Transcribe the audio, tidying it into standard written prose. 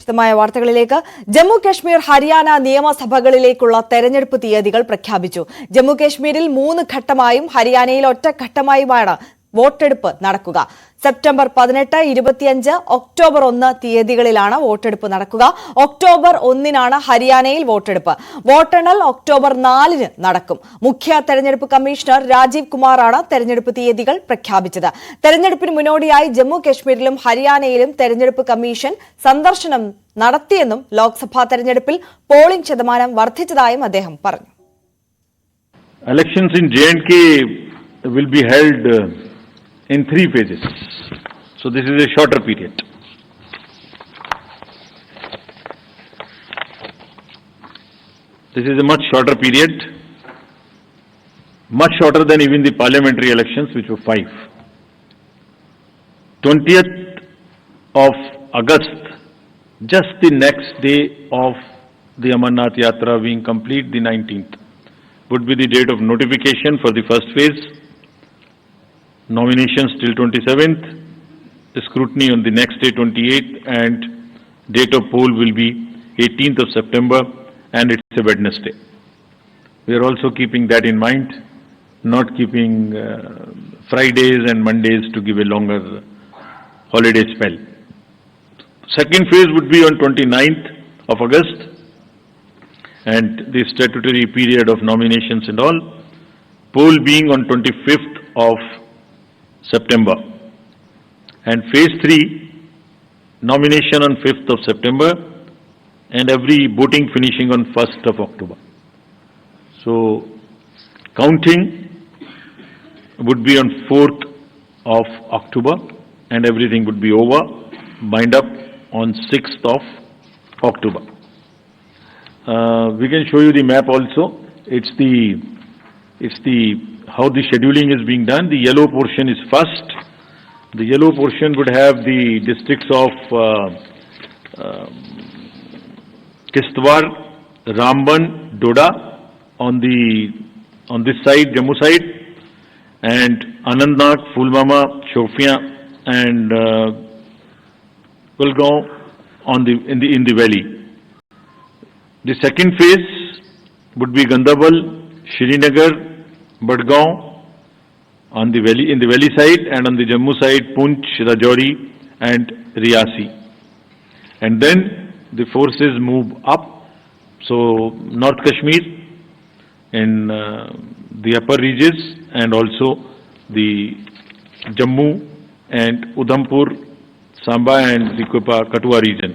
വിശദമായ വാർത്തകളിലേക്ക്. ജമ്മു കശ്മീർ ഹരിയാന നിയമസഭകളിലേക്കുള്ള തെരഞ്ഞെടുപ്പ് തീയതികൾ പ്രഖ്യാപിച്ചു. ജമ്മു കശ്മീരിൽ 3 ഘട്ടമായും ഹരിയാനയിൽ ഒറ്റഘട്ടമായുമാണ് വോട്ടെടുപ്പ് നടക്കുക. സെപ്റ്റംബർ 18, 25, ഒക്ടോബർ 1 തീയതികളിലാണ് വോട്ടെടുപ്പ് നടക്കുക. ഒക്ടോബർ 1-നാണ് ഹരിയാനയിൽ വോട്ടെടുപ്പ്. വോട്ടെണ്ണൽ ഒക്ടോബർ 4-ന് നടക്കും. മുഖ്യ തെരഞ്ഞെടുപ്പ് കമ്മീഷണർ രാജീവ് കുമാറാണ് തെരഞ്ഞെടുപ്പ് തീയതികൾ പ്രഖ്യാപിച്ചത്. തെരഞ്ഞെടുപ്പിന് മുന്നോടിയായി ജമ്മു കശ്മീരിലും ഹരിയാനയിലും തെരഞ്ഞെടുപ്പ് കമ്മീഷൻ സന്ദർശനം നടത്തിയെന്നും ലോക്സഭാ തെരഞ്ഞെടുപ്പിൽ പോളിംഗ് ശതമാനം വർദ്ധിച്ചതായും അദ്ദേഹം പറഞ്ഞു. Elections in J&K will be held in 3 phases. So this is a shorter period. This is a much shorter period, much shorter than even the parliamentary elections, which were 5. 20th of August, just the next day of the Amarnath Yatra being complete, the 19th, would be the date of notification for the first phase. Nominations till 27th, scrutiny on the next day 28th, and date of poll will be 18th of September, and it's a Wednesday. We are also keeping that in mind, not keeping Fridays and Mondays to give a longer holiday spell. Second phase would be on 29th of August, and the statutory period of nominations and all, poll being on 25th of September, and phase 3 nomination on 5th of September, and every voting finishing on 1st of October. So counting would be on 4th of October, and everything would be over, bind up on 6th of October. We can show you the map also. It's the how the scheduling is being done. The yellow portion is first. The yellow portion would have the districts of Kishtwar, Ramban, Doda on this side, Jammu side, and Anantnag, Pulwama, Shopian, and Kulgaon in the valley. The second phase would be Gandarbal, Srinagar, Badgaon on the valley, in the valley side, and on the Jammu side, Poonch, Rajouri, and Riyasi. And then the forces move up. So North Kashmir in the upper regions, and also the Jammu and Udhampur, Samba, and the Kathua region.